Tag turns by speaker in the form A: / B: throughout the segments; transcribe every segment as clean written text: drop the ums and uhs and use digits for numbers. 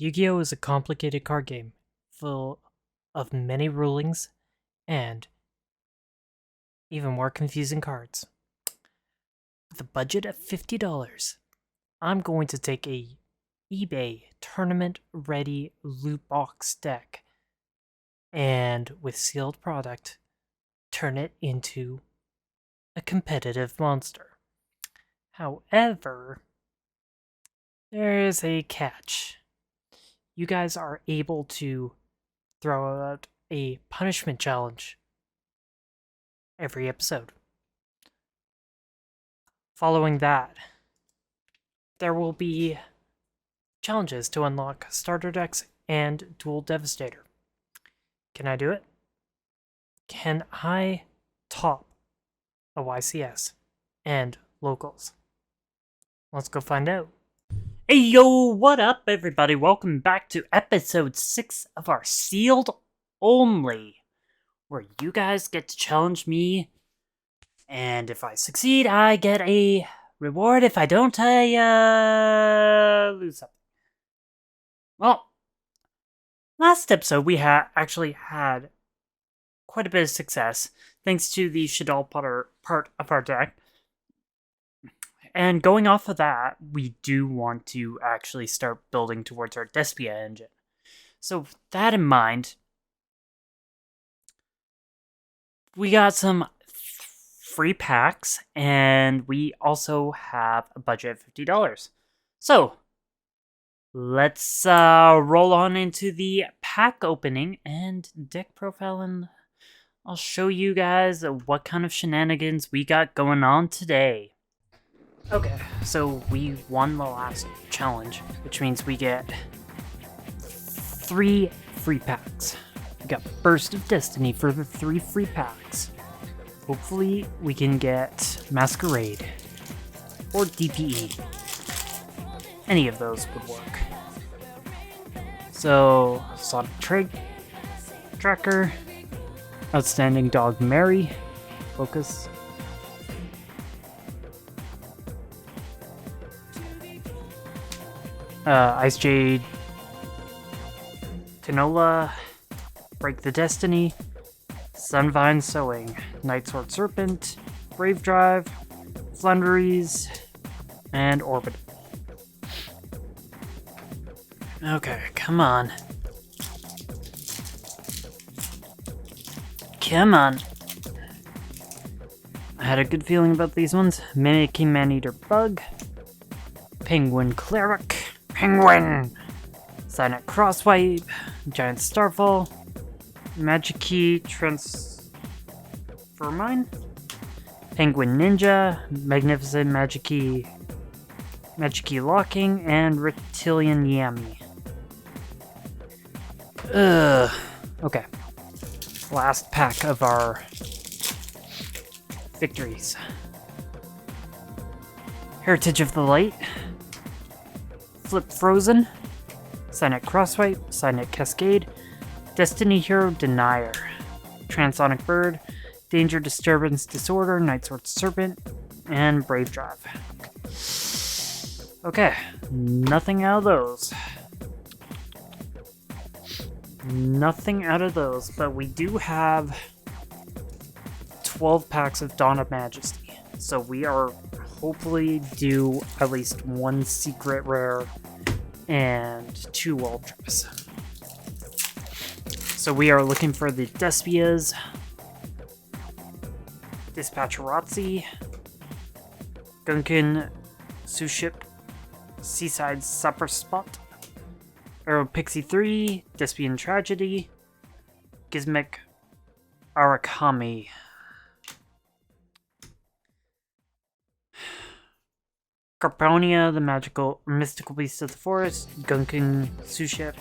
A: Yu-Gi-Oh! Is a complicated card game full of many rulings and even more confusing cards. With a budget of $50, I'm going to take a eBay tournament-ready loot box deck and, with sealed product, turn it into a competitive monster. However, there is a catch. You guys are able to throw out a punishment challenge every episode. Following that, there will be challenges to unlock starter decks and Dual Devastator. Can I do it? Can I top a YCS and locals? Let's go find out. Hey yo, what up everybody? Welcome back to episode 6 of our Sealed Only, where you guys get to challenge me, and if I succeed, I get a reward. If I don't, I lose something. Well, last episode we actually had quite a bit of success, thanks to the Shaddoll Potter part of our deck. And going off of that, we do want to actually start building towards our Despia engine. So with that in mind, we got some free packs, and we also have a budget of $50. So let's roll on into the pack opening and deck profile, and I'll show you guys what kind of shenanigans we got going on today. Okay, so we won the last challenge, which means we get 3 free packs. We got Burst of Destiny for the 3 free packs. Hopefully we can get Masquerade or DPE. Any of those would work. So, Sonic Tracker, Outstanding Dog Mary, Focus, Ice Jade, Tinola, Break the Destiny, Sunvine Sowing, Night Sword Serpent, Brave Drive, Flunderies, and Orbit. Okay, come on. Come on. I had a good feeling about these ones. Mimicking Maneater Bug, Penguin Cleric, Penguin! Silent Crosswipe, Giant Starfall, Magic Key Transfermine, Penguin Ninja, Magnificent Magic Key Locking, and Reptilian Yami. Okay. Last pack of our victories. Heritage of the Light, Flip Frozen, Silent Crosswipe, Silent Cascade, Destiny Hero Denier, Transonic Bird, Danger Disturbance Disorder, Night Sword Serpent, and Brave Drive. Okay, nothing out of those. Nothing out of those, but we do have 12 packs of Dawn of Majesty, so we are hopefully due at least 1 secret rare and 2 ultras. So we are looking for the Despias, Dispatcherazzi, Gunkin Suship, Seaside Supper Spot, Arrow Pixie 3, Despian Tragedy, Gizmek Arakami, Carponia, the mystical beast of the forest, Gunkin Suship,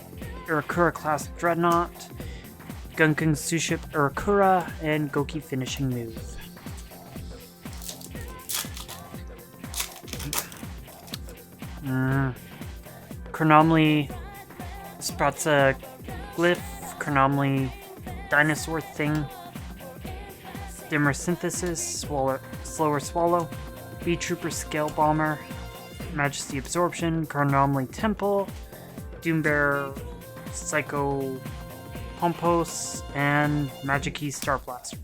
A: Irakura Classic Dreadnought, Gunkin Suship Irakura, and Goki Finishing Move. Chronomly, Spratza Glyph, Chronomly Dinosaur Thing, Dimmer Synthesis, Slower Swallow, B-Trooper Scale Bomber, Majesty Absorption, Chronomly Temple, Doombear, Psycho Pompos, and Magic-Key Star Blaster.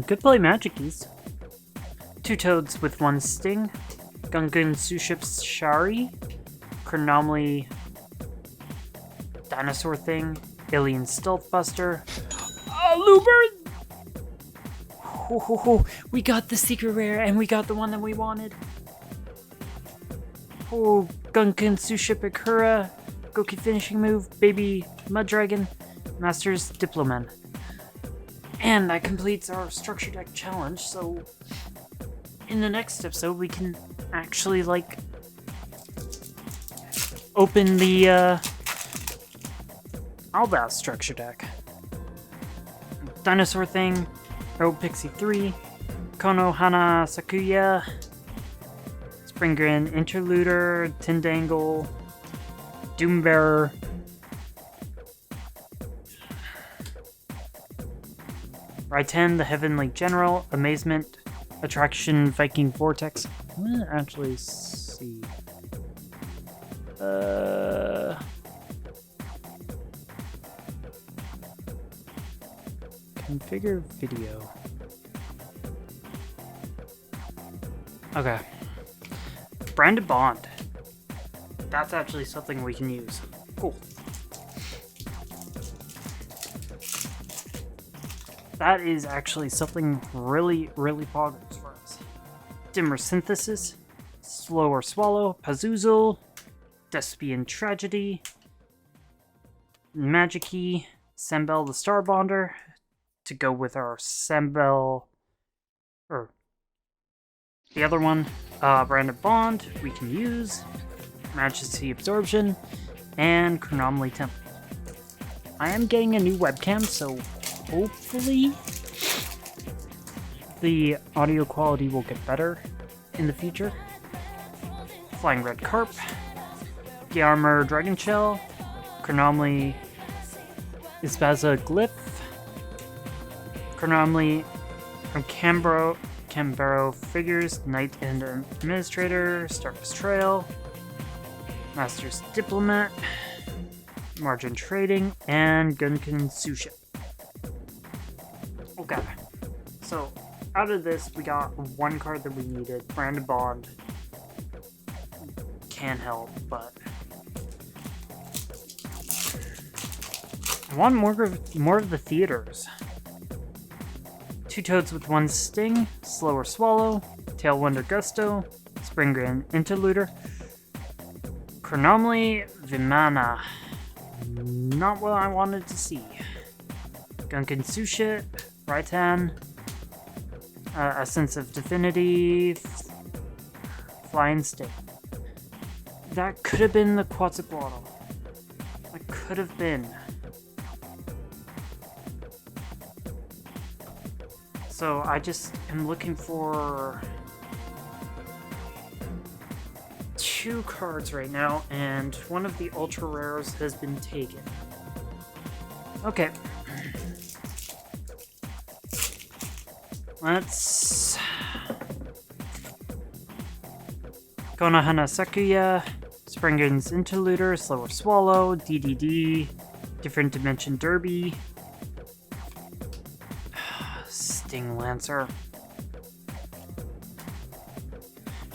A: Could play Magic-Keys. 2 Toads with 1 Sting, Gungan Suship's Shari, Chronomly Dinosaur Thing, Alien Stealth Buster, Lubert! We got the secret rare and we got the one that we wanted. Oh, Gungan Suship Akura, Goki Finishing Move, Baby Mud Dragon, Master's Diploman. And that completes our Structure Deck challenge, so in the next episode we can actually, like, open the Albaz Structure Deck. Dinosaur Thing, Rogue Pixie 3, Konohana Sakuya, Springgren Interluder, Tindangle, Doombearer, Raiten the Heavenly General, Amazement, Attraction Viking Vortex. I'm gonna actually see. Configure video. Okay. Branded Bond. That's actually something we can use. Cool. That is actually something really, really poggers for us. Dimmer Synthesis, Slower Swallow, Pazuzu, Despian Tragedy, Magic-Key, Sembel the Starbonder, to go with our Sembel, or the other one, Branded Bond, we can use, Majesty Absorption, and Chronomly Temple. I am getting a new webcam, so hopefully the audio quality will get better in the future. Flying Red Carp, Gyarmer Dragon Shell, Chronomly Ispaza Glyph, Chronomly from Cambaro Figures, Knight and Administrator, Stardust Trail, Master's Diplomat, Margin Trading, and Gungan Suship. Okay, so out of this we got one card that we needed, Branded Bond. Can help, but I want more of the theaters. 2 Toads with 1 Sting, Slower Swallow, Tailwinder Gusto, Springgren Interluder, Chronomly Vimana. Not what I wanted to see. Gungan Suship, Raiten, Essence of Divinity, Flying Sting. That could have been the Quetzalcoatl. That could have been. So I just am looking for 2 cards right now, and one of the ultra rares has been taken. Okay. Let's Konohana Sakuya, Springgren's Interluder, Slower Swallow, DDD, Different Dimension Derby, Sting Lancer,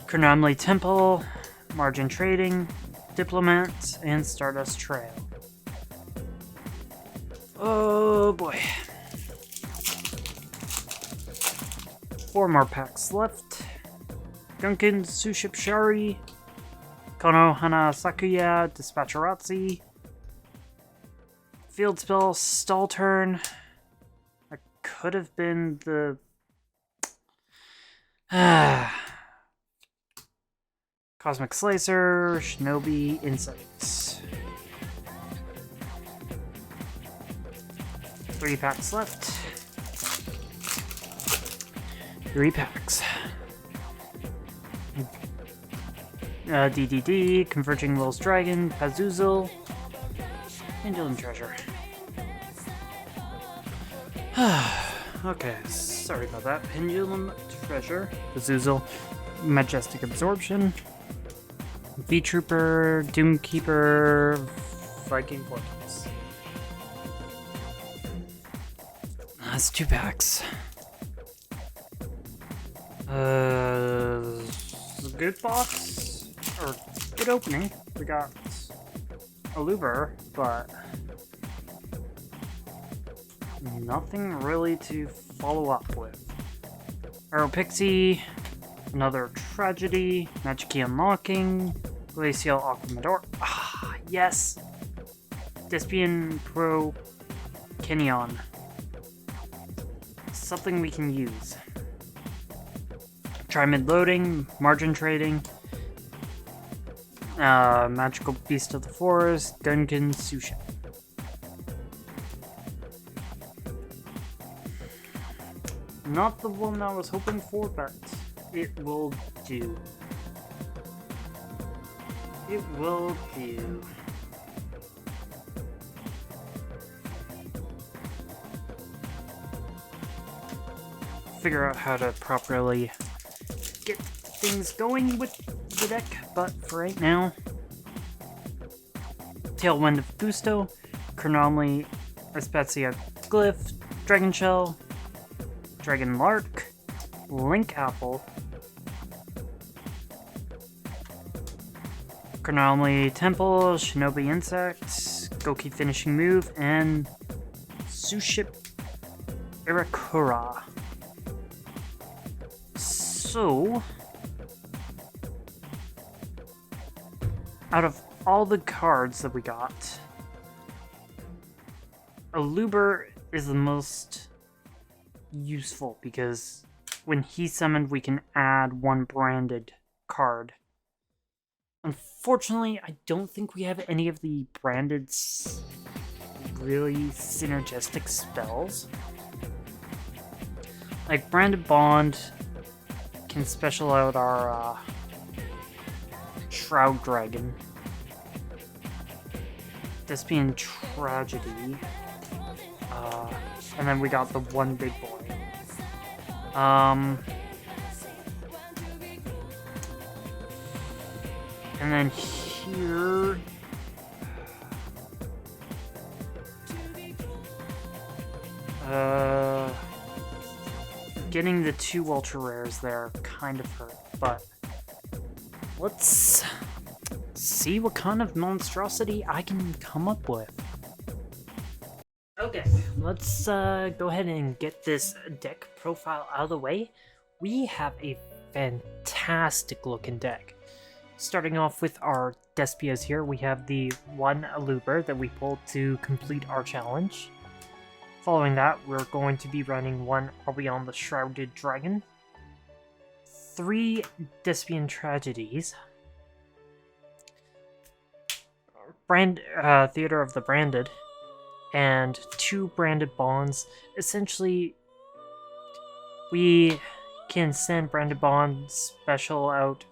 A: Chronomly Temple, Margin Trading, Diplomat, and Stardust Trail. Oh boy. 4 more packs left. Gungan Suship Shari, Konohana Sakuya, Dispatcherazzi, Field Spell, Stall Turn. That could have been the Cosmic Slicer, Shinobi, Insights. 3 packs left. 3 packs. DDD, Converging Will's Dragon, Pazuzu, Angel and Treasure. Okay, Sorry about that. Pendulum Treasure, Bazoozel, Majestic Absorption, V-Trooper, Doomkeeper, Viking Vortex. That's 2 packs. Good box, or good opening. We got a Luber, but nothing really to follow up with. Aero Pixie, another Tragedy, Magic Key Unlocking, Glacial Aquamador. Ah, yes! Despian Pro Kenyon. Something we can use. Try mid-loading, margin trading, Magical Beast of the Forest, Duncan Susha. Not the one I was hoping for, but it will do. It will do. Figure out how to properly get things going with the deck, but for right now, Tailwind of Gusto, Chronomaly, Spezia Glyph, Dragon Shell, Dragon Lark, Link Apple, Chronomaly Temple, Shinobi Insect, Goki Finishing Move, and Suship Irakura. So, out of all the cards that we got, a Luber is the most useful because when he's summoned, we can add 1 branded card. Unfortunately, I don't think we have any of the branded really synergistic spells. Like Branded Bond can special out our Shroud Dragon. Despian Tragedy. And then we got the 1 big boy. And then here, getting the 2 ultra rares there kind of hurt, but let's see what kind of monstrosity I can come up with. Okay, let's go ahead and get this deck profile out of the way. We have a fantastic looking deck. Starting off with our Despias here, we have the 1 Aluber that we pulled to complete our challenge. Following that, we're going to be running 1 Albion the Shrouded Dragon, 3 Despian Tragedies, Theater of the Branded, and 2 Branded Bonds. Essentially, we can send Branded Bond special out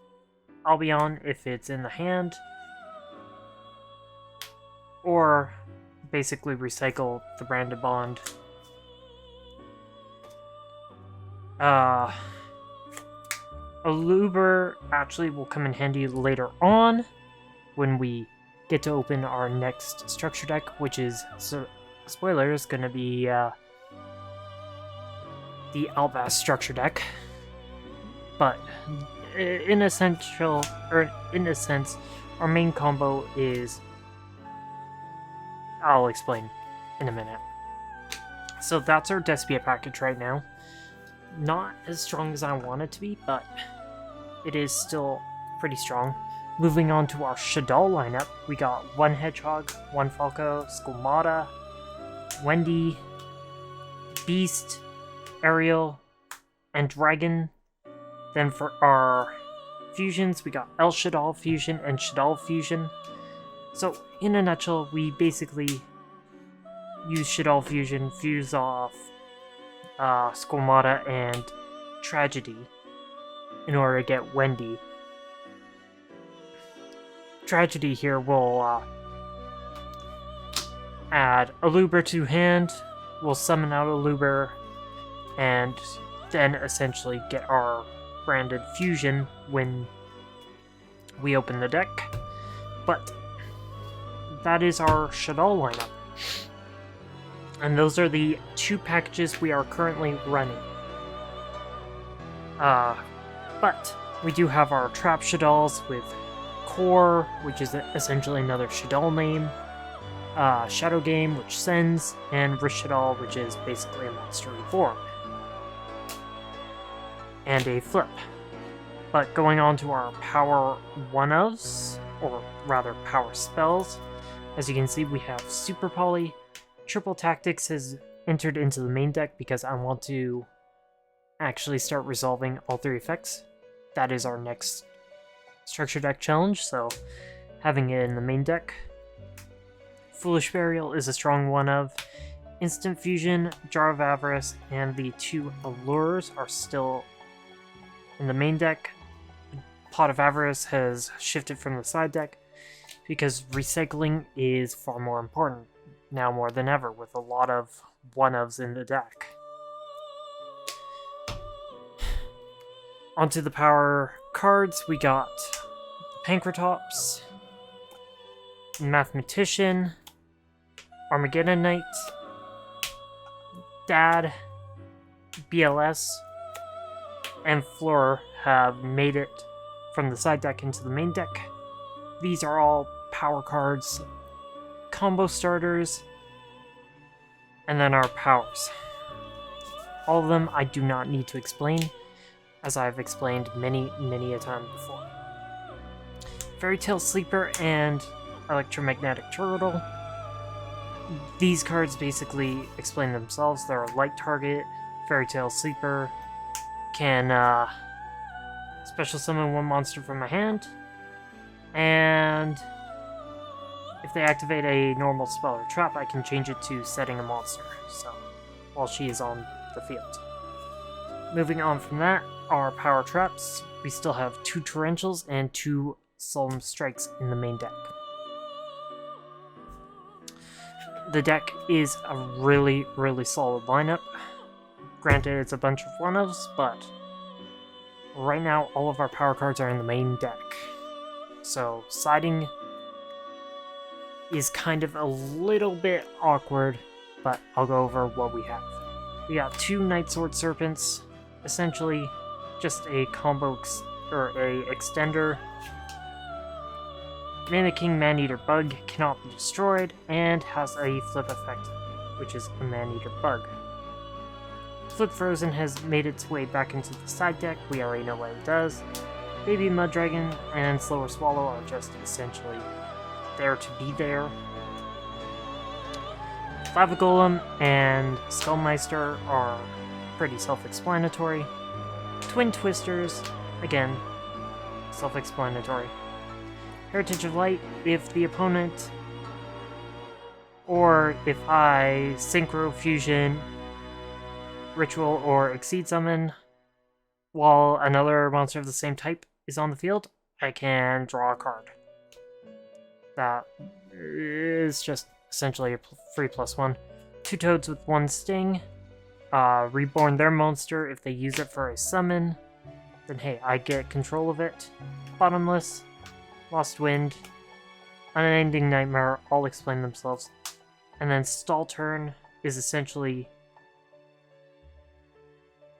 A: Albion if it's in the hand, or basically recycle the Branded Bond. Aluber actually will come in handy later on when we get to open our next structure deck, which is, spoiler, is going to be the Albaz structure deck. But in a sense, our main combo is... I'll explain in a minute. So that's our Despia package right now. Not as strong as I want it to be, but it is still pretty strong. Moving on to our Shaddoll lineup, we got 1 Hedgehog, 1 Falco, Skulmata, Wendy, Beast, Ariel, and Dragon. Then for our fusions, we got El Shaddoll Fusion and Shaddoll Fusion. So, in a nutshell, we basically use Shaddoll Fusion, fuse off Skulmata and Tragedy in order to get Wendy. Tragedy here will add Aluber to hand, we'll summon out Aluber, and then essentially get our branded fusion when we open the deck. But that is our Shaddoll lineup. And those are the 2 packages we are currently running. But we do have our Trap Shaddolls with Core, which is essentially another Shaddoll name, Shadow Game, which sends, and Wrist Shaddoll, which is basically a monster reborn. And a flip. But going on to our power 1-ofs, or rather power spells, as you can see we have Super Poly. Triple Tactics has entered into the main deck because I want to actually start resolving all 3 effects. That is our next structure deck challenge, so having it in the main deck. Foolish Burial is a strong 1-of. Instant Fusion, Jar of Avarice, and the 2 Allures are still in the main deck. Pot of Avarice has shifted from the side deck because recycling is far more important now more than ever, with a lot of 1-ofs in the deck. Onto the power cards, we got Pankratops, Mathematician, Armageddon Knight, Dad, BLS, and Floor have made it from the side deck into the main deck. These are all power cards, combo starters, and then our powers. All of them I do not need to explain, as I've explained many a time before. Fairy Tale Sleeper and Electromagnetic Turtle. These cards basically explain themselves. They're a light target. Fairy Tale Sleeper can special summon 1 monster from my hand, and if they activate a normal spell or trap, I can change it to setting a monster, so while she is on the field. Moving on from that, our power traps. We still have 2 Torrentials and 2 Solemn Strikes in the main deck. The deck is a really solid lineup. Granted, it's a bunch of 1-ofs, but right now all of our power cards are in the main deck. So siding is kind of a little bit awkward, but I'll go over what we have. We got 2 Night Sword Serpents, essentially just a combo or a extender. Mimicking Maneater Bug cannot be destroyed and has a flip effect, which is a Maneater Bug. Flip Frozen has made its way back into the side deck. We already know what it does. Baby Mud Dragon and Slower Swallow are just essentially there to be there. Lava Golem and Skullmeister are pretty self-explanatory. Twin Twisters, again, self-explanatory. Heritage of Light, if the opponent, or if I Synchro Fusion, Ritual, or Exceed Summon, while another monster of the same type is on the field, I can draw a card. That is just essentially a free +1. 2 Toads with 1 Sting. Reborn their monster. If they use it for a summon, then hey, I get control of it. Bottomless, Lost Wind, Unending Nightmare all explain themselves. And then Stall Turn is essentially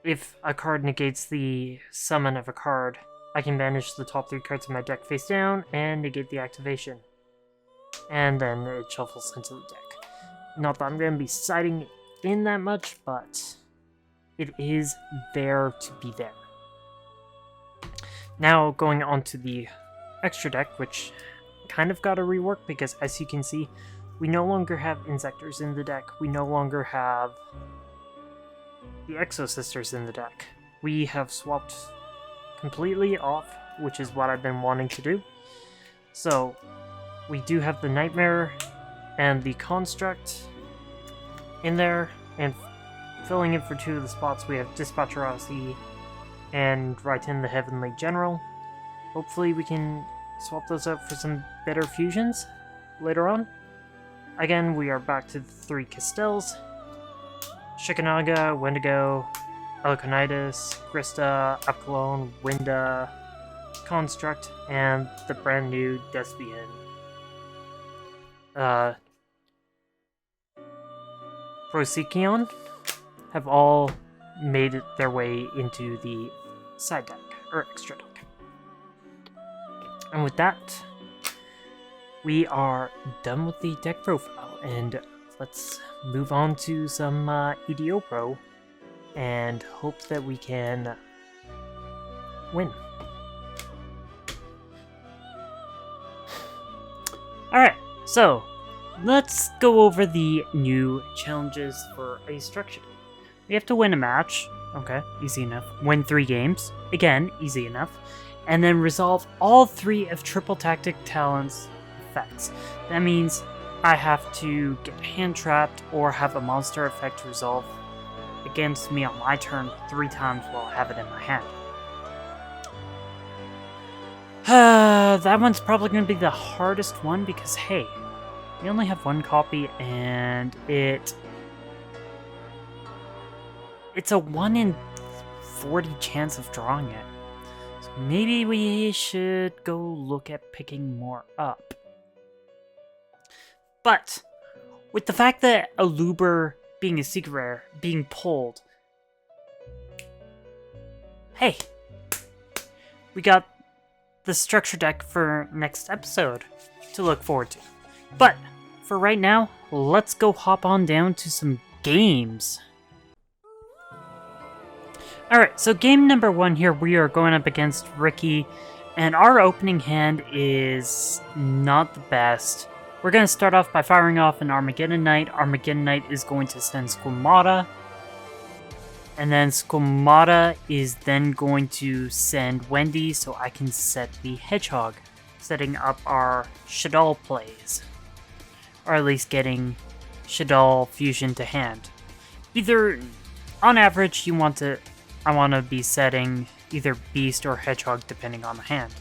A: if a card negates the summon of a card, I can banish the top 3 cards of my deck face down and negate the activation. And then it shuffles into the deck. Not that I'm going to be siding in that much, but it is there to be there. Now going on to the extra deck, which kind of got a rework because as you can see, we no longer have Insectors in the deck. We no longer have the Exo Sisters in the deck. We have swapped completely off, which is what I've been wanting to do. So we do have the Nightmare and the Construct in there, and filling in for 2 of the spots we have Dispatcher Odyssey and Raiten the Heavenly General. Hopefully we can swap those out for some better fusions later on. Again, we are back to the 3 Castels. Shikanaga, Wendigo, Eleconitis, Krista, Apcalone, Winda, Construct, and the brand new Despian. Procyon have all made their way into the side deck, or extra deck. And with that, we are done with the deck profile, and let's move on to some EDO Pro, and hope that we can win. Alright, so let's go over the new challenges for a structure. We have to win a match. Okay, easy enough. Win 3 games. Again, easy enough. And then resolve all 3 of Triple Tactic Talent's effects. That means I have to get hand trapped or have a monster effect resolve against me on my turn 3 times while I have it in my hand. That one's probably going to be the hardest one because, hey, we only have 1 copy and it's a 1 in 40 chance of drawing it. So maybe we should go look at picking more up. But with the fact that Aluber being a secret rare being pulled, hey, we got the structure deck for next episode to look forward to. But for right now, let's go hop on down to some games. Alright, so game number 1 here, we are going up against Ricky, and our opening hand is not the best. We're going to start off by firing off an Armageddon Knight. Armageddon Knight is going to send Squamata, and then Squamata is then going to send Wendy so I can set the Hedgehog, setting up our Shaddoll plays. Or at least getting Shaddoll fusion to hand. Either, on average, I want to be setting either Beast or Hedgehog depending on the hand.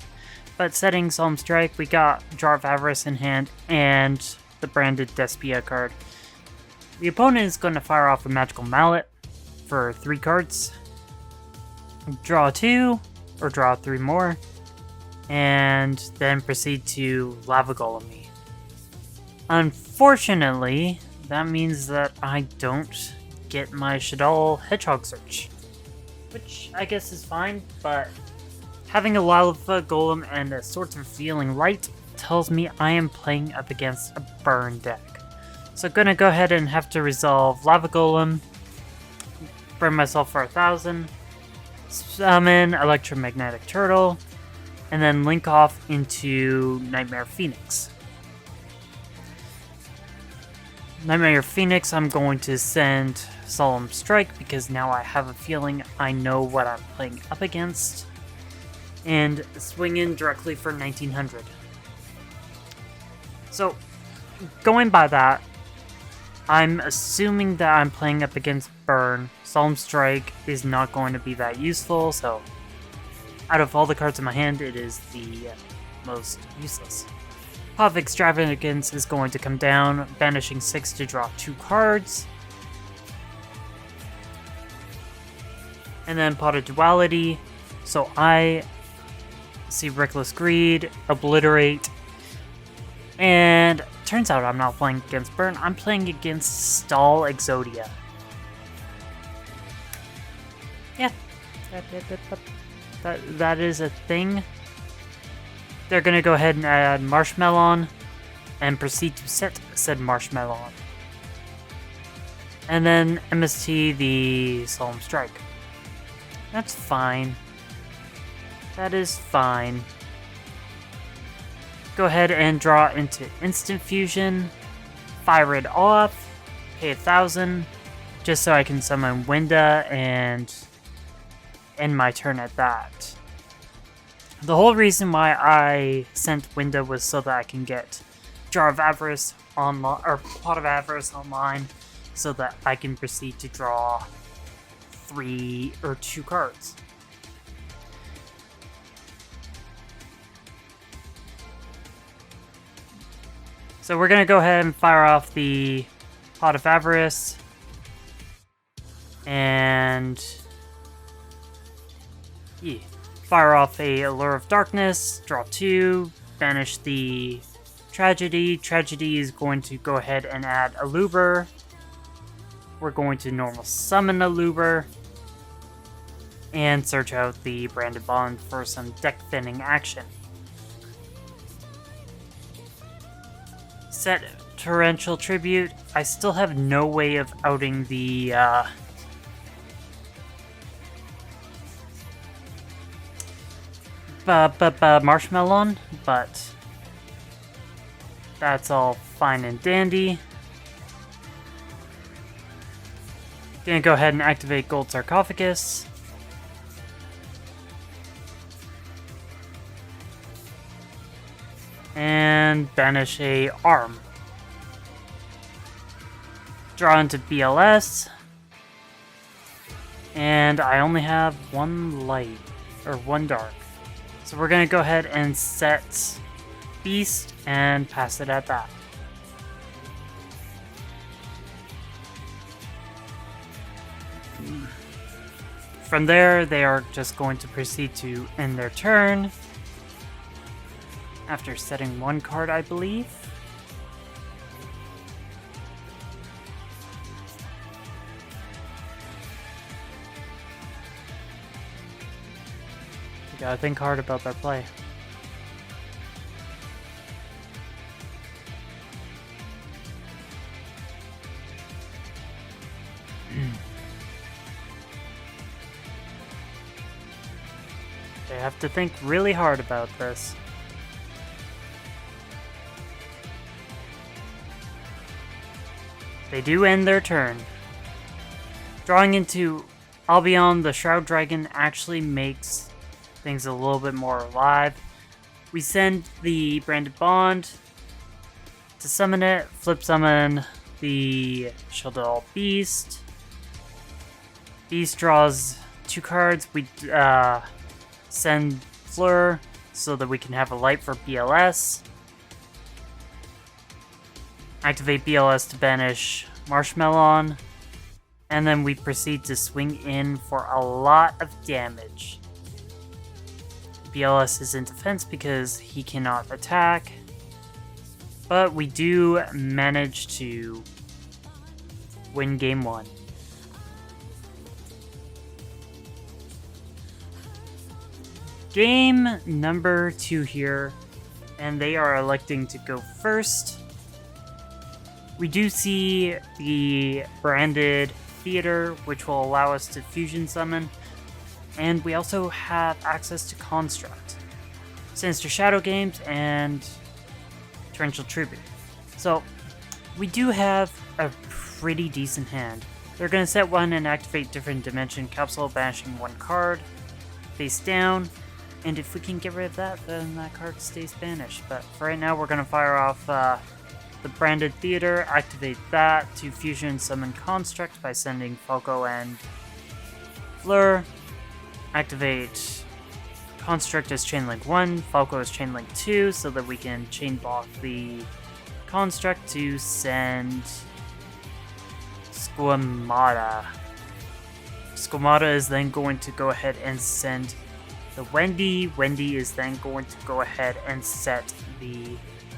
A: But setting Solemn Strike, we got Jar of Avarice in hand and the branded Despia card. The opponent is going to fire off a Magical Mallet for 3 cards. Draw 2, or draw 3 more, and then proceed to Lava Golem me. Unfortunately, that means that I don't get my Shaddoll Hedgehog search. Which I guess is fine, but having a Lava Golem and a Swords of Revealing Light tells me I am playing up against a burn deck. So gonna go ahead and have to resolve Lava Golem, burn myself for 1,000, summon Electromagnetic Turtle, and then link off into Nightmare Phoenix. Nightmare Phoenix, I'm going to send Solemn Strike because now I have a feeling I know what I'm playing up against, and swing in directly for 1900. So, going by that, I'm assuming that I'm playing up against Burn. Solemn Strike is not going to be that useful, so out of all the cards in my hand, it is the most useless. Pot of Extravagance is going to come down, banishing 6 to draw 2 cards. And then Pot of Duality, so I see Reckless Greed, Obliterate, and turns out I'm not playing against Burn, I'm playing against Stall Exodia. Yeah, that is a thing. They're going to go ahead and add Marshmallow and proceed to set said Marshmallow. And then MST the Solemn Strike. That's fine. That is fine. Go ahead and draw into Instant Fusion. Fire it off. Pay 1,000. Just so I can summon Winda and end my turn at that. The whole reason why I sent Winda was so that I can get Jar of Avarice online, or Pot of Avarice online, so that I can proceed to draw 3 or 2 cards. So we're gonna go ahead and fire off the Pot of Avarice, and Fire off a Allure of Darkness, draw 2, banish the Tragedy. Tragedy is going to go ahead and add a Luber. We're going to normal summon a Luber. And search out the Branded Bond for some deck thinning action. Set Torrential Tribute. I still have no way of outing the Marshmallow, but that's all fine and dandy. Gonna go ahead and activate Gold Sarcophagus. And banish a arm. Draw into BLS. And I only have one light, or one dark. So we're gonna go ahead and set Beast and pass it at that. From there, they are just going to proceed to end their turn. After setting one card, I believe. You gotta think hard about their play. They have to think really hard about this. They do end their turn. Drawing into Albion, the Shroud Dragon actually makes things a little bit more alive. We send the Branded Bond to summon it, flip summon the Shielded Beast. Beast draws 2 cards. We send Fleur so that we can have a light for BLS. Activate BLS to banish Marshmallow, and then we proceed to swing in for a lot of damage. BLS is in defense because he cannot attack, but we do manage to win game 1. Game number 2 here, and they are electing to go first. We do see the Branded Theater, which will allow us to fusion summon, and we also have access to Construct, Sinister Shadow Games, and Torrential Tribute. So we do have a pretty decent hand. They're going to set 1 and activate Different Dimension Capsule, banishing 1 card face down, and if we can get rid of that, then that card stays banished. But for right now, we're going to fire off the Branded Theater, activate that to fusion summon Construct by sending Falco and Fleur. Activate Construct as Chainlink 1, Falco as Chainlink 2, so that we can chain block the Construct to send Squamata. Squamata is then going to go ahead and send the Wendy. Wendy is then going to go ahead and set the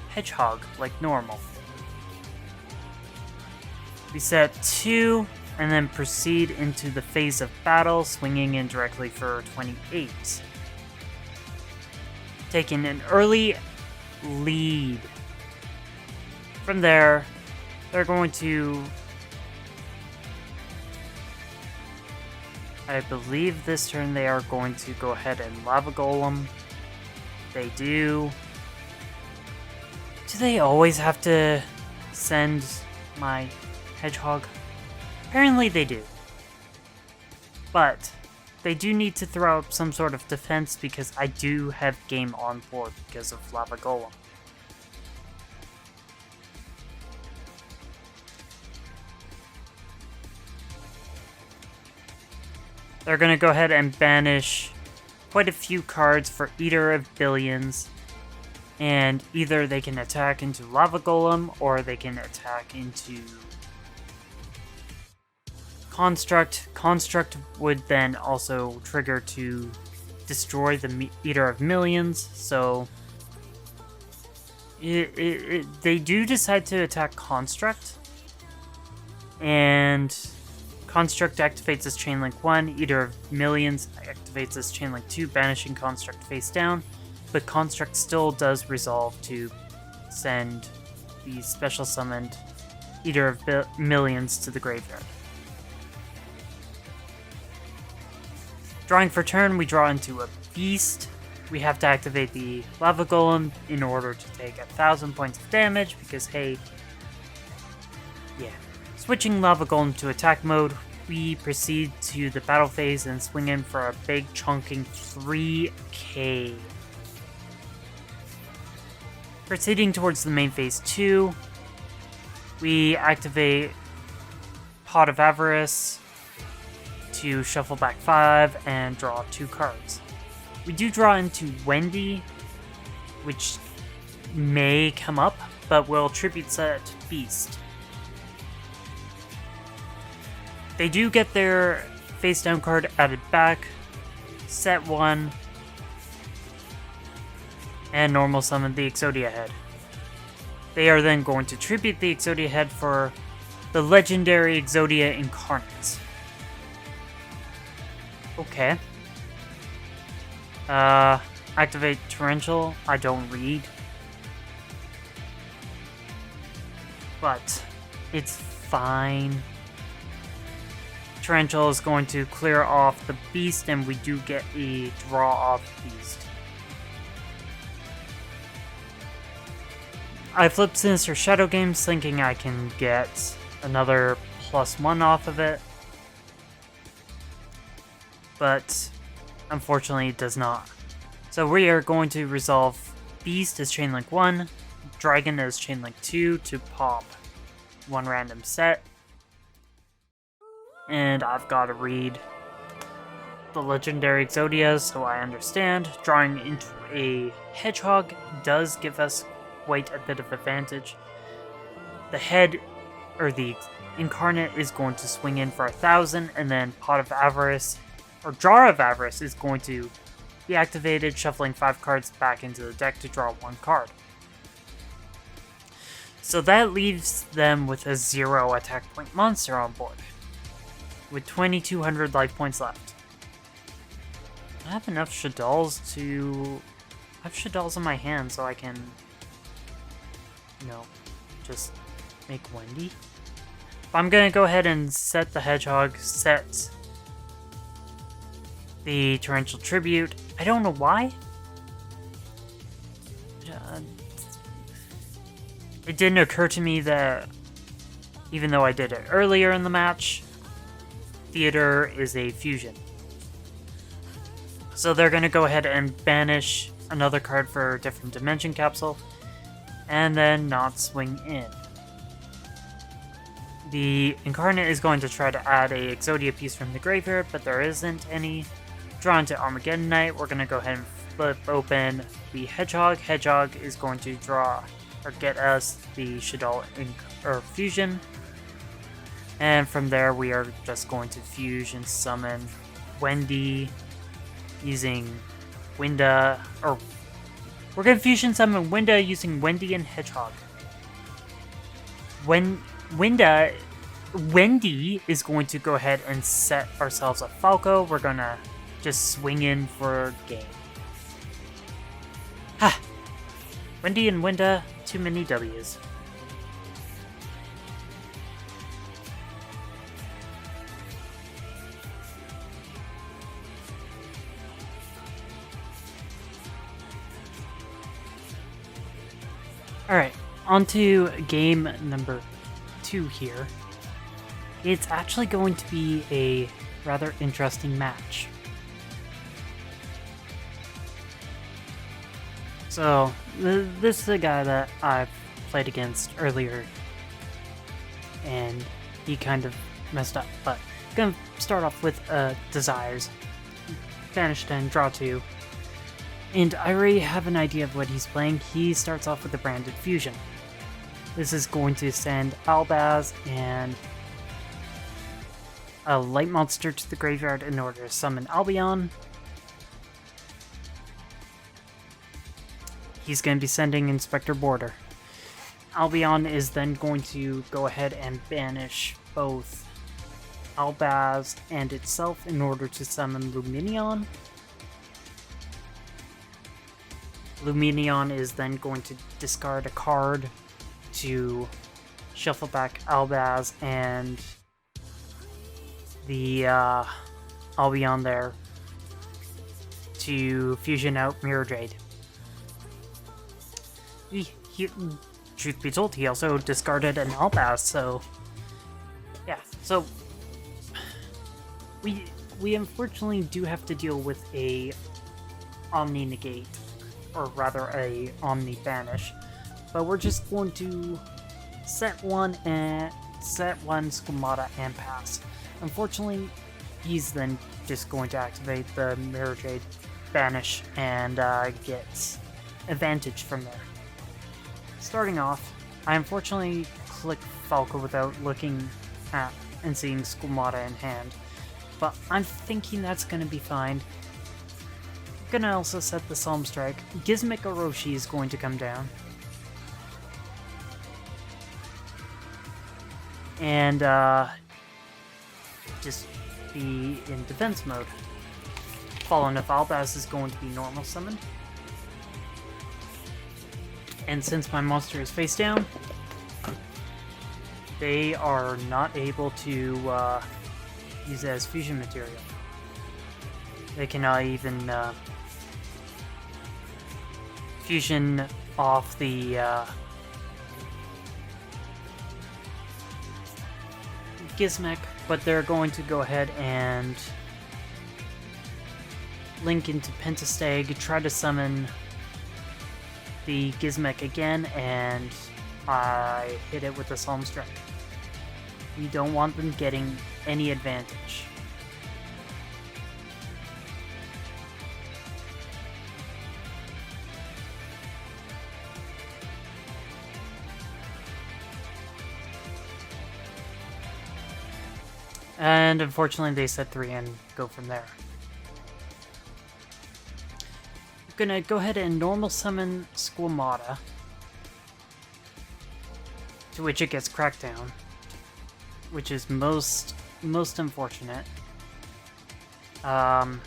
A: Hedgehog like normal. We set 2 and then proceed into the phase of battle, swinging in directly for 28. Taking an early lead. From there, they're going to... I believe this turn they are going to go ahead and Lava Golem. They do. Do they always have to send my Hedgehog? Apparently they do. But they do need to throw up some sort of defense because I do have game on board because of Lava Golem. They're going to go ahead and banish quite a few cards for Eater of Billions. And either they can attack into Lava Golem or they can attack into Construct. Construct would then also trigger to destroy the Eater of Millions, so they do decide to attack Construct, and Construct activates as Chainlink 1, Eater of Millions activates as Chainlink 2, banishing Construct face down, but Construct still does resolve to send the special summoned Eater of Millions to the graveyard. Drawing for turn, we draw into a Beast. We have to activate the Lava Golem in order to take 1,000 points of damage, because hey, yeah. Switching Lava Golem to attack mode, we proceed to the battle phase and swing in for a big chunking 3k. Proceeding towards the main phase 2, we activate Pot of Avarice to shuffle back 5 and draw 2 cards. We do draw into Wendy, which may come up, but will tribute set Beast. They do get their face down card added back, set 1, and normal summon the Exodia head. They are then going to tribute the Exodia head for the legendary Exodia Incarnate. Okay. Activate Torrential. I don't read. But it's fine. Torrential is going to clear off the Beast, and we do get a draw off Beast. I flipped Sinister Shadow Games thinking I can get another +1 off of it, but unfortunately it does not. So we are going to resolve Beast as Chainlink 1, Dragon as Chainlink 2 to pop 1 random set. And I've got to read the legendary Exodia, so I understand. Drawing into a Hedgehog does give us quite a bit of advantage. The head, or the Incarnate, is going to swing in for 1,000, and then Pot of Avarice, or Jar of Avarice, is going to be activated, shuffling 5 cards back into the deck to draw 1 card. So that leaves them with a 0 attack point monster on board, with 2,200 life points left. I have enough Shaddolls to... I have Shaddolls in my hand so I can, you know, just make Wendy. But I'm gonna go ahead and set the Hedgehog, set the Torrential Tribute. I don't know why. It didn't occur to me that, even though I did it earlier in the match, Theater is a fusion. So they're going to go ahead and banish another card for a different dimension capsule, and then not swing in. The Incarnate is going to try to add a Exodia piece from the graveyard, but there isn't any. Drawn to Armageddon Knight, we're going to go ahead and flip open the Hedgehog. Hedgehog is going to draw, or get us the Shaddol fusion. And from there, we are just going to fusion summon Wendy using Winda, or we're going to fusion summon Winda using Wendy and Hedgehog. When Wendy is going to go ahead and set ourselves a Falco, we're going to just swing in for game. Ha! Wendy and Winda, too many W's. Alright, on to game number 2 here. It's actually going to be a rather interesting match. So, this is a guy that I've played against earlier, and he kind of messed up, but I'm going to start off with Desires. Banish 10, draw 2. And I already have an idea of what he's playing. He starts off with the Branded Fusion. This is going to send Albaz and a Light Monster to the graveyard in order to summon Albion. he's going to be sending Inspector Border. Albion is then going to go ahead and banish both Albaz and itself in order to summon Luminion. Luminion is then going to discard a card to shuffle back Albaz and the Albion there to fusion out Mirror Jade. Truth be told, he also discarded an Albaz, so yeah, so we unfortunately do have to deal with a Omni Negate, or rather a Omni Banish, but we're just going to set one Squamata and pass. Unfortunately, he's then just going to activate the Mirror Jade Banish and gets advantage from there. Starting off, I unfortunately click Falco without looking at and seeing Squamata in hand, but I'm thinking that's going to be fine. I'm going to also set the Psalm Strike. Gizmic Orochi is going to come down. And just be in defense mode. Fallen of Albaz is going to be normal summoned. And since my monster is face down, they are not able to use it as fusion material. They cannot even fusion off the Gizmek, but they're going to go ahead and link into Pentastag, try to summon the Gizmek again, and I hit it with the Psalm Strike. You don't want them getting any advantage. And unfortunately they set 3 and go from there. I'm gonna go ahead and normal summon Squamata, to which it gets Crackdown, which is most unfortunate. From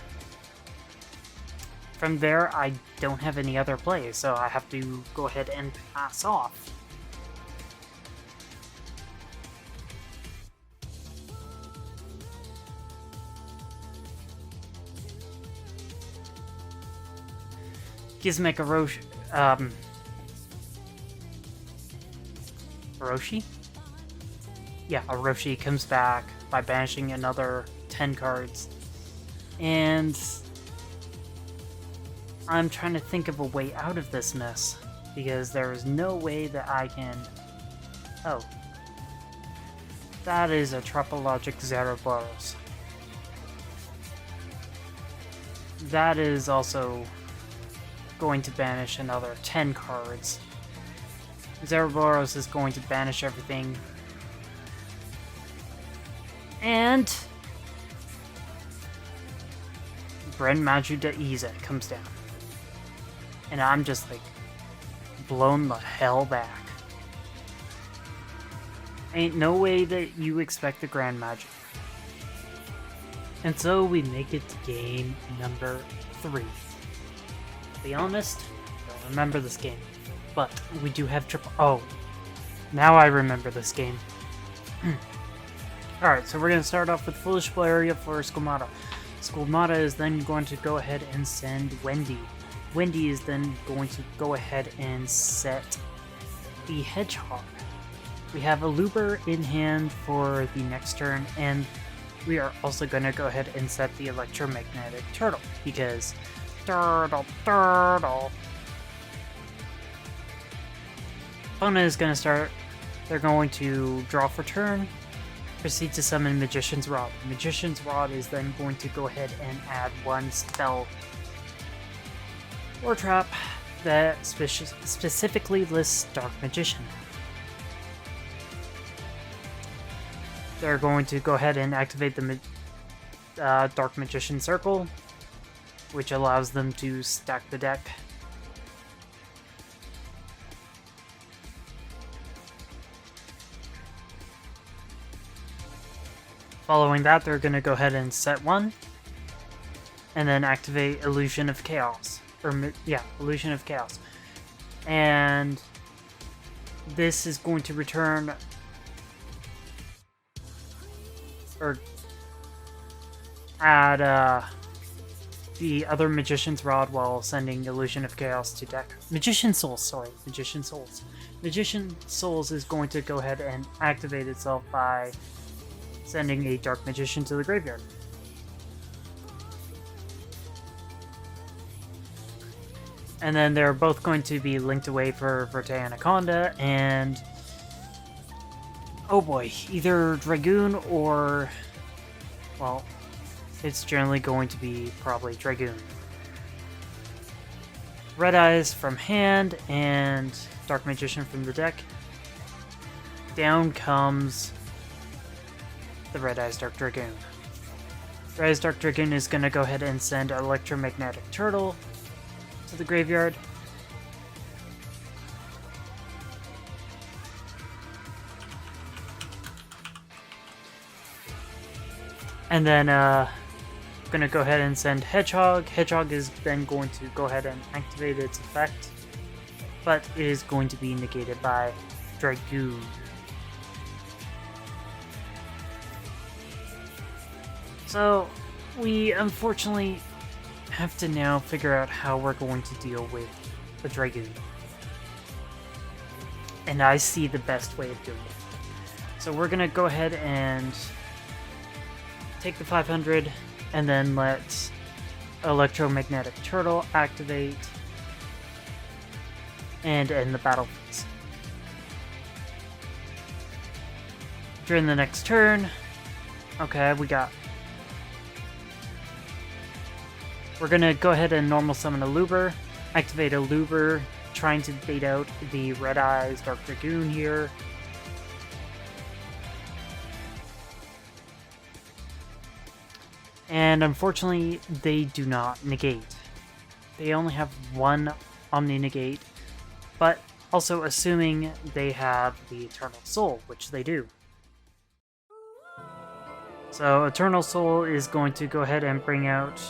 A: there, I don't have any other play, so I have to go ahead and pass off. Gizmek Orochi, Orochi? Yeah, Orochi comes back by banishing another 10 cards. And I'm trying to think of a way out of this mess, because there is no way that I can... Oh. That is a Tropologic Zeraboros. That is also going to banish another 10 cards. Zeraboros is going to banish everything. And Brenmaju Daiza comes down. And I'm just like blown the hell back. Ain't no way that you expect the Grand Magic. And so we make it to game number 3. To be honest, I don't remember this game. But we do have triple... Oh, now I remember this game. Alright, so we're going to start off with Foolish Area for Squamata. Squamata is then going to go ahead and send Wendy. Wendy is then going to go ahead and set the Hedgehog. We have a Looper in hand for the next turn, and we are also going to go ahead and set the Electromagnetic Turtle, because turtle. Opponent is going to start. They're going to draw for turn, proceed to summon Magician's Rod. Magician's Rod is then going to go ahead and add 1 spell or trap that specifically lists Dark Magician. They're going to go ahead and activate the Dark Magician Circle, which allows them to stack the deck. Following that, they're going to go ahead and set 1. And then activate Illusion of Chaos. Illusion of Chaos. And this is going to return... or add the other Magician's Rod while sending Illusion of Chaos to deck. Magician Souls, sorry. Magician Souls. Magician Souls is going to go ahead and activate itself by sending a Dark Magician to the graveyard. And then they're both going to be linked away for Verte Anaconda, and... oh boy, either Dragoon or... well, it's generally going to be probably Dragoon. Red Eyes from hand, and Dark Magician from the deck. Down comes the Red Eyes Dark Dragoon. Red Eyes Dark Dragoon is going to go ahead and send Electromagnetic Turtle to the graveyard. And then gonna go ahead and send Hedgehog. Hedgehog is then going to go ahead and activate its effect, but it is going to be negated by Dragoon. So we unfortunately have to now figure out how we're going to deal with the Dragoon. And I see the best way of doing it. So we're gonna go ahead and take the 500 and then let Electromagnetic Turtle activate and end the battle phase. During the next turn, okay, we're gonna go ahead and normal summon a Loober, activate a Loober, trying to bait out the Red Eyes Dark Dragoon here. And unfortunately, they do not negate. They only have one Omni Negate, but also assuming they have the Eternal Soul, which they do. So Eternal Soul is going to go ahead and bring out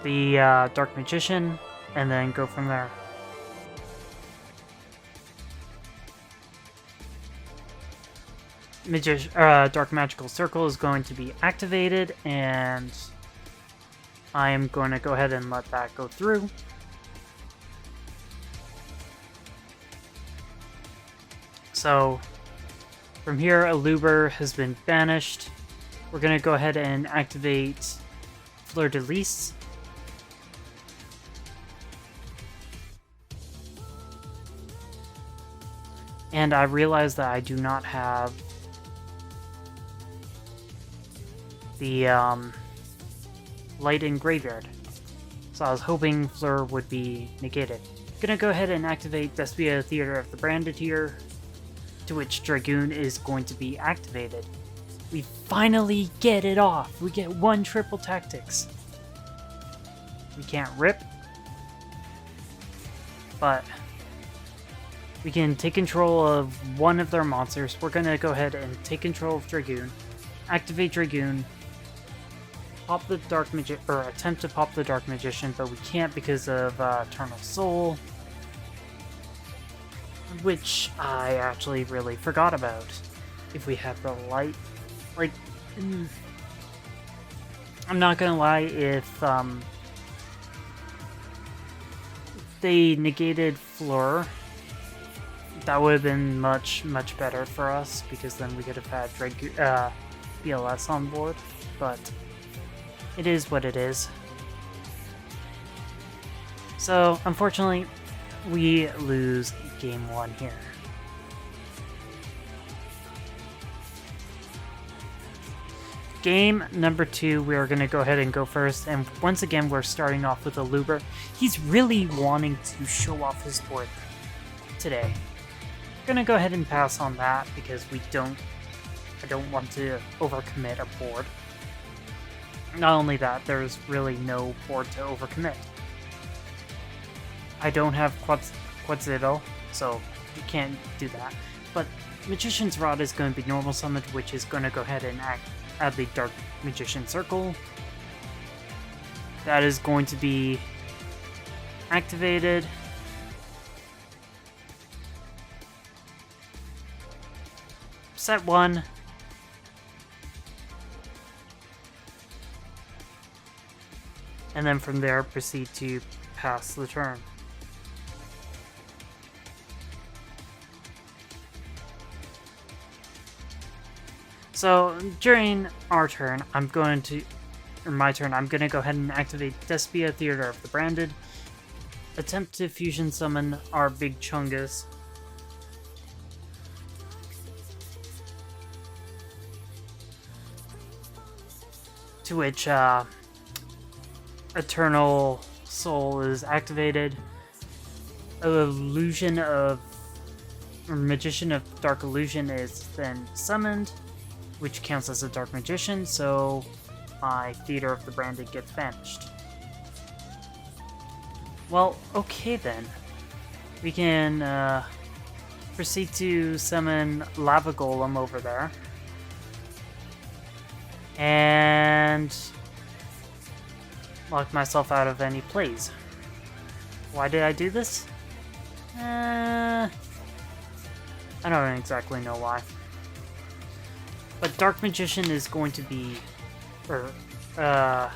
A: the Dark Magician, and then go from there. Dark Magical Circle is going to be activated, and I am going to go ahead and let that go through. So from here, a Loober has been banished. We're going to go ahead and activate Fleur de Lis. And I realize that I do not have the light in graveyard, so I was hoping Fleur would be negated. Gonna go ahead and activate Despia Theater of the Branded here, to which Dragoon is going to be activated. We finally get it off! We get one triple tactics. We can't rip, but we can take control of one of their monsters. We're gonna go ahead and take control of Dragoon, activate Dragoon, pop the Dark Magician, or attempt to pop the Dark Magician, but we can't because of Eternal Soul, which I actually really forgot about. If we have the light, like, I'm not gonna lie, if they negated Fleur, that would have been much better for us, because then we could have had BLS on board, but it is what it is. So, unfortunately, we lose game 1 here. Game number 2, we are going to go ahead and go first, and once again, we're starting off with a Loober. He's really wanting to show off his board today. I'm going to go ahead and pass on that, because I don't want to overcommit a board. Not only that, there's really no board to overcommit. I don't have Quetzalcoatl, so you can't do that. But Magician's Rod is going to be normal summoned, which is going to go ahead and add the Dark Magician Circle. That is going to be activated. Set 1. And then from there, proceed to pass the turn. So during our turn, my turn, I'm going to go ahead and activate Despia, Theater of the Branded. Attempt to fusion summon our Big Chungus. To which Eternal Soul is activated. Magician of Dark Illusion is then summoned, which counts as a Dark Magician, so my Theater of the Branded gets banished. Well, okay then. We can proceed to summon Lava Golem over there. And lock myself out of any plays. Why did I do this? I don't exactly know why. But Dark Magician is going to be... the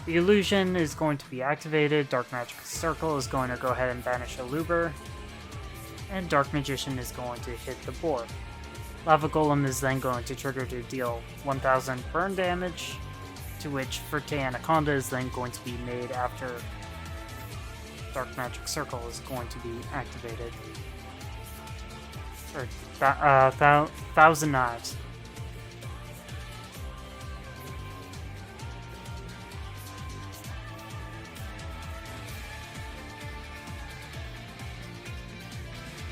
A: Illusion is going to be activated, Dark Magic Circle is going to go ahead and banish Aluber, and Dark Magician is going to hit the board. Lava Golem is then going to trigger to deal 1000 burn damage, to which Ferte Anaconda is then going to be made after Dark Magic Circle is going to be activated. Or, Thousand Knives.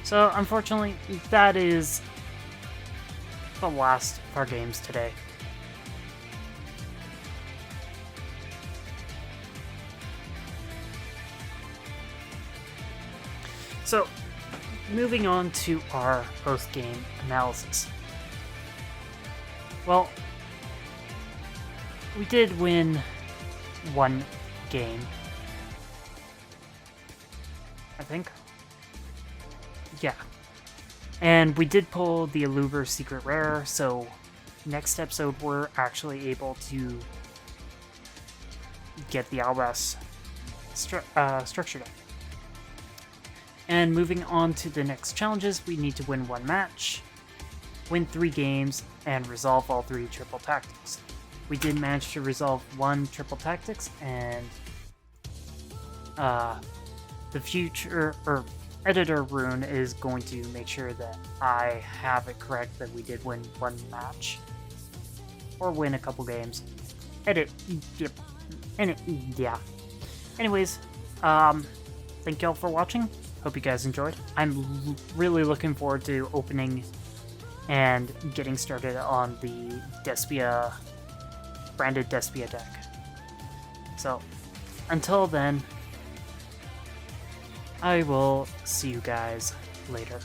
A: So, unfortunately, that is the last of our games today. So, moving on to our post-game analysis. Well, we did win one game, I think. Yeah. And we did pull the Aluber Secret Rare, so next episode we're actually able to get the Albas structure deck. And moving on to the next challenges, we need to win one match, win 3 games, and resolve all 3 triple tactics. We did manage to resolve 1 triple tactics, and the future editor rune is going to make sure that I have it correct that we did win 1 match or win a couple games. Yeah. Anyways, thank y'all for watching. Hope you guys enjoyed. I'm really looking forward to opening and getting started on the Despia branded Despia deck. So, until then, I will see you guys later.